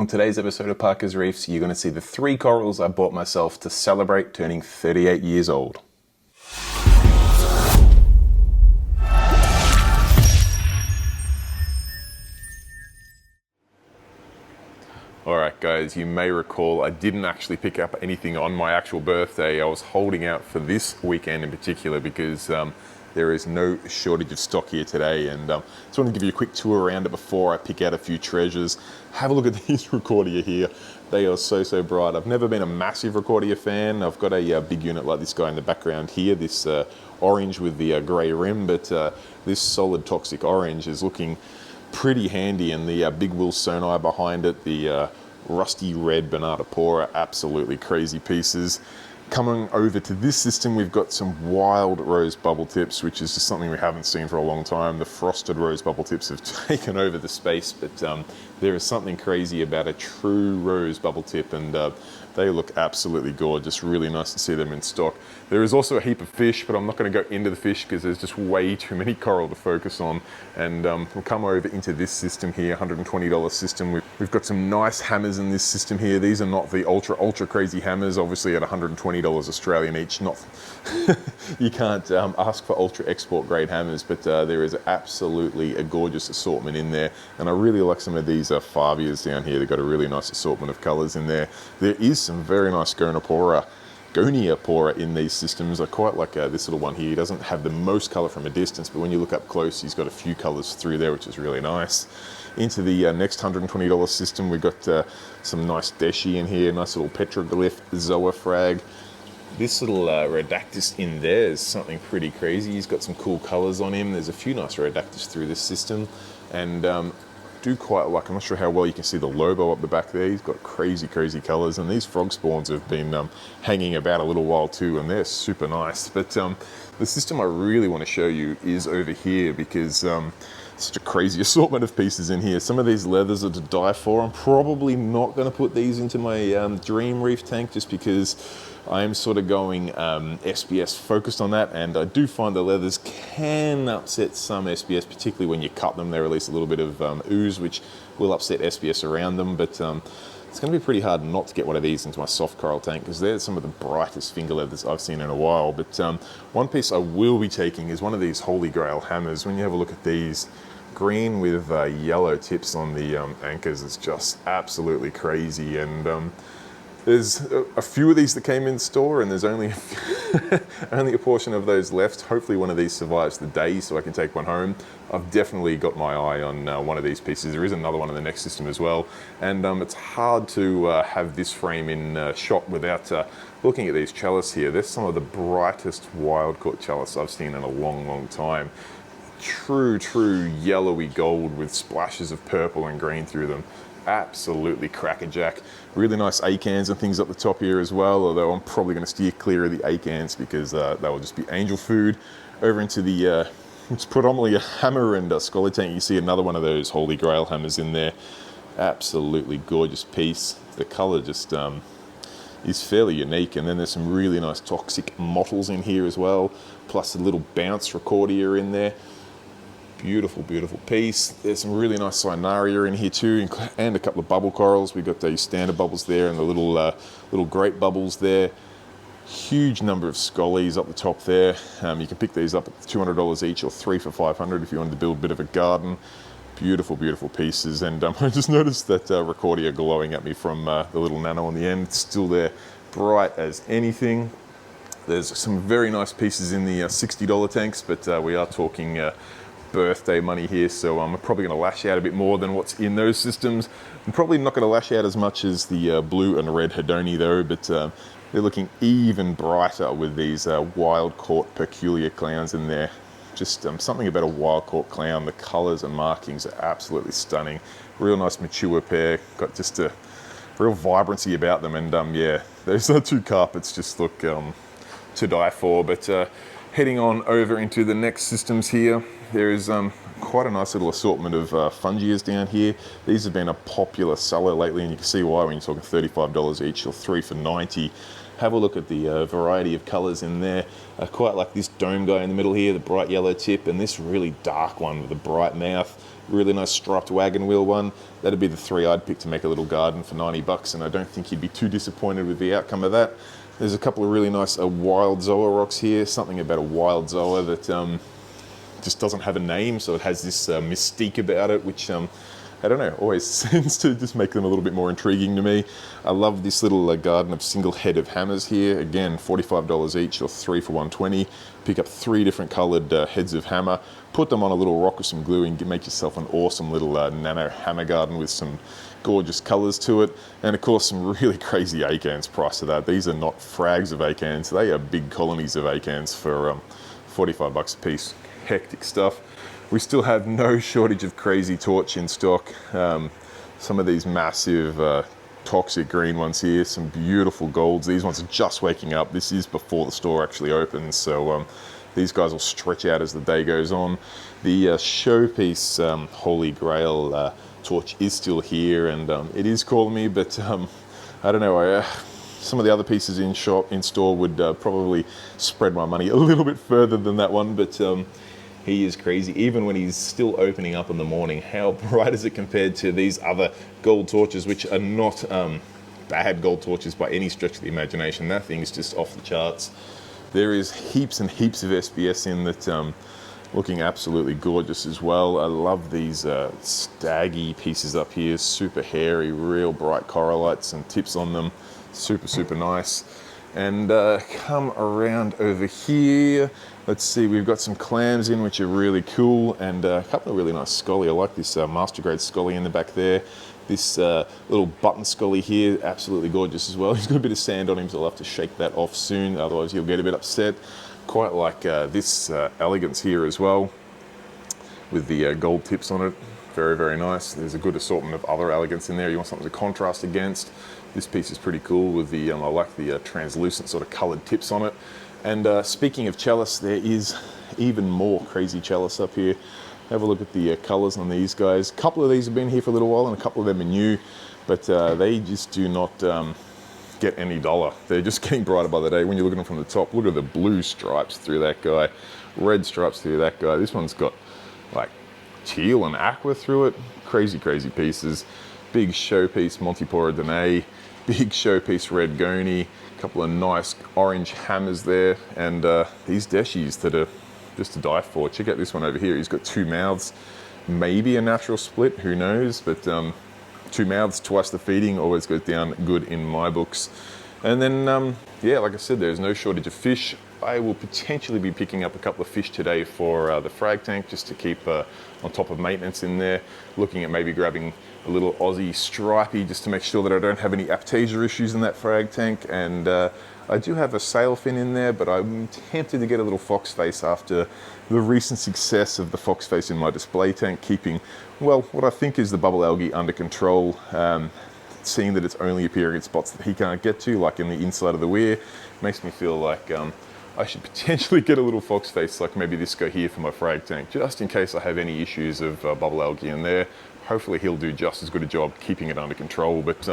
On today's episode of Parker's Reefs, you're going to see the 3 corals I bought myself to celebrate turning 38 years old. Alright guys, you may recall I didn't actually pick up anything on my actual birthday. I was holding out for this weekend in particular because there is no shortage of stock here today, and just want to give you a quick tour around it before I pick out a few treasures. Have a look at these Recordia here. They are so bright. I've never been a massive Recordia fan. I've got a big unit like this guy in the background here, this orange with the grey rim, but this solid toxic orange is looking pretty handy, and the big wheel sonar behind it, the rusty red Banatapora, absolutely crazy pieces. Coming over to this system, we've got some wild rose bubble tips, which is just something we haven't seen for a long time. The frosted rose bubble tips have taken over the space, but there is something crazy about a true rose bubble tip, and they look absolutely gorgeous. Really nice to see them in stock. There is also a heap of fish, but I'm not going to go into the fish because there's just way too many coral to focus on. And we'll come over into this system here, $120 system. We've got some nice hammers in this system here. These are not the ultra crazy hammers, obviously at $120 Australian each. Not you can't ask for ultra export grade hammers, but there is absolutely a gorgeous assortment in there. And I really like some of these Favias down here. They've got a really nice assortment of colors in there. There is some very nice Goniapora in these systems. I quite like this little one here. He doesn't have the most color from a distance, but when you look up close, he's got a few colors through there, which is really nice. Into the next $120 system, we've got some nice Deshi in here, nice little petroglyph Zoafrag. This little Redactus in there is something pretty crazy. He's got some cool colors on him. There's a few nice Redactus through this system, and do quite like, I'm not sure how well you can see the Lobo up the back there. He's got crazy colors, and these frog spawns have been hanging about a little while too, and they're super nice. But the system I really want to show you is over here, because such a crazy assortment of pieces in here. Some of these leathers are to die for. I'm probably not going to put these into my Dream Reef tank, just because I am sort of going SBS focused on that, and I do find the leathers can upset some SBS, particularly when you cut them. They release a little bit of ooze, which will upset SBS around them, but it's going to be pretty hard not to get one of these into my soft coral tank, because they're some of the brightest finger leathers I've seen in a while. But one piece I will be taking is one of these Holy Grail hammers. When you have a look at these, green with yellow tips on the anchors, is just absolutely crazy. And there's a few of these that came in store, and there's only only a portion of those left. Hopefully one of these survives the day so I can take one home. I've definitely got my eye on one of these pieces. There is another one in the next system as well, and it's hard to have this frame in shot without looking at these chalice here. They're some of the brightest wild caught chalice I've seen in a long time. True yellowy gold with splashes of purple and green through them. Absolutely crackerjack. Really nice acans and things up the top here as well, although I'm probably going to steer clear of the acans because that will just be angel food. Over into the it's predominantly a hammer and a scholar tank. You see another one of those Holy Grail hammers in there. Absolutely gorgeous piece. The color just is fairly unique, and then there's some really nice toxic mottles in here as well, plus a little bounce Recordia in there. Beautiful piece. There's some really nice Cinaria in here too, and a couple of bubble corals. We've got those standard bubbles there and the little great bubbles there. Huge number of scollies up the top there. You can pick these up at $200 each, or 3 for $500 if you wanted to build a bit of a garden. Beautiful pieces. And I just noticed that Recordia glowing at me from the little nano on the end. It's still there, bright as anything. There's some very nice pieces in the $60 tanks, but we are talking birthday money here, so I'm probably going to lash out a bit more than what's in those systems. I'm probably not going to lash out as much as the blue and red Hedoni though, but they're looking even brighter with these wild caught peculiar clowns in there. Just something about a wild caught clown. The colors and markings are absolutely stunning. Real nice mature pair, got just a real vibrancy about them, and yeah, those 2 carpets just look to die for. But heading on over into the next systems here, there is quite a nice little assortment of fungias down here. These have been a popular seller lately, and you can see why when you're talking $35 each, or 3 for $90. Have a look at the variety of colours in there. I quite like this dome guy in the middle here, the bright yellow tip, and this really dark one with a bright mouth. Really nice striped wagon wheel one. That'd be the three I'd pick to make a little garden for 90 bucks, and I don't think you'd be too disappointed with the outcome of that. There's a couple of really nice wild zoa rocks here. Something about a wild zoa that just doesn't have a name, so it has this mystique about it, which I don't know, always seems to just make them a little bit more intriguing to me. I love this little garden of single head of hammers here. Again, $45 each, or 3 for $120. Pick up 3 different coloured heads of hammer, put them on a little rock with some glue, and make yourself an awesome little nano hammer garden with some gorgeous colours to it. And of course, some really crazy acans price to that. These are not frags of acans, they are big colonies of acans for 45 bucks a piece. Hectic stuff. We still have no shortage of crazy torch in stock. Some of these massive toxic green ones here, some beautiful golds. These ones are just waking up. This is before the store actually opens, so these guys will stretch out as the day goes on. The showpiece Holy Grail torch is still here, and it is calling me, but I don't know. Some of the other pieces in store would probably spread my money a little bit further than that one, but he is crazy. Even when he's still opening up in the morning, how bright is it compared to these other gold torches, which are not bad gold torches by any stretch of the imagination. That thing's just off the charts. There is heaps and heaps of SBS in that, looking absolutely gorgeous as well. I love these staggy pieces up here, super hairy, real bright corallites and tips on them. Super, super nice. And come around over here. Let's see, we've got some clams in, which are really cool, and a couple of really nice scully. I like this master grade scully in the back there. This little button scully here, absolutely gorgeous as well. He's got a bit of sand on him, so I'll have to shake that off soon, otherwise he'll get a bit upset. Quite like this elegance here as well, with the gold tips on it. Very, very nice. There's a good assortment of other elegance in there you want something to contrast against. This piece is pretty cool with the, I like the translucent sort of coloured tips on it. And speaking of chalice, there is even more crazy chalice up here. Have a look at the colours on these guys. A couple of these have been here for a little while, and a couple of them are new, but they just do not get any dollar. They're just getting brighter by the day. When you look at them from the top, look at the blue stripes through that guy, red stripes through that guy. This one's got like teal and aqua through it. Crazy, crazy pieces. Big showpiece Montipora Dene, big showpiece red goni, a couple of nice orange hammers there, and these deshies that are just to die for. Check out this one over here. He's got 2 mouths, maybe a natural split, who knows, but 2 mouths, twice the feeding, always goes down good in my books. And then, yeah, like I said, there's no shortage of fish. I will potentially be picking up a couple of fish today for the frag tank, just to keep on top of maintenance in there. Looking at maybe grabbing a little Aussie stripey, just to make sure that I don't have any aptasia issues in that frag tank. And I do have a sailfin in there, but I'm tempted to get a little foxface after the recent success of the foxface in my display tank, keeping, well, what I think is the bubble algae under control. Seeing that it's only appearing in spots that he can't get to, like in the inside of the weir, makes me feel like I should potentially get a little foxface, like maybe this guy here for my frag tank, just in case I have any issues of bubble algae in there. Hopefully he'll do just as good a job keeping it under control, but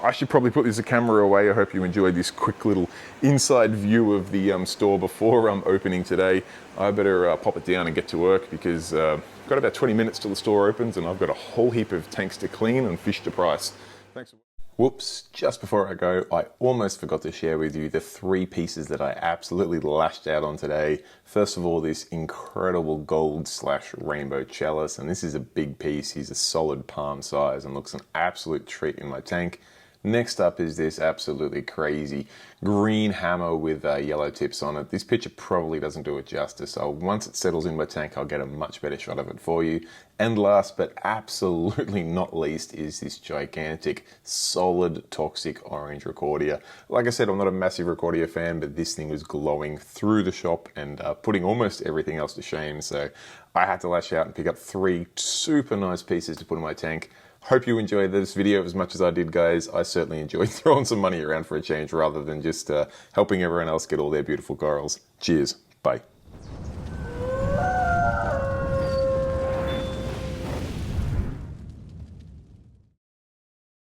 I should probably put this camera away. I hope you enjoyed this quick little inside view of the store before opening today. I better pop it down and get to work, because I've got about 20 minutes till the store opens, and I've got a whole heap of tanks to clean and fish to price. Thanks. Whoops, just before I go, I almost forgot to share with you the 3 pieces that I absolutely lashed out on today. First of all, this incredible gold/rainbow chalice, and this is a big piece. He's a solid palm size and looks an absolute treat in my tank. Next up is this absolutely crazy green hammer with yellow tips on it. This picture probably doesn't do it justice, so once it settles in my tank, I'll get a much better shot of it for you. And last but absolutely not least is this gigantic, solid, toxic orange Recordia. Like I said, I'm not a massive Recordia fan, but this thing was glowing through the shop and putting almost everything else to shame, so I had to lash out and pick up 3 super nice pieces to put in my tank. Hope you enjoyed this video as much as I did, guys. I certainly enjoyed throwing some money around for a change rather than just helping everyone else get all their beautiful corals. Cheers. Bye.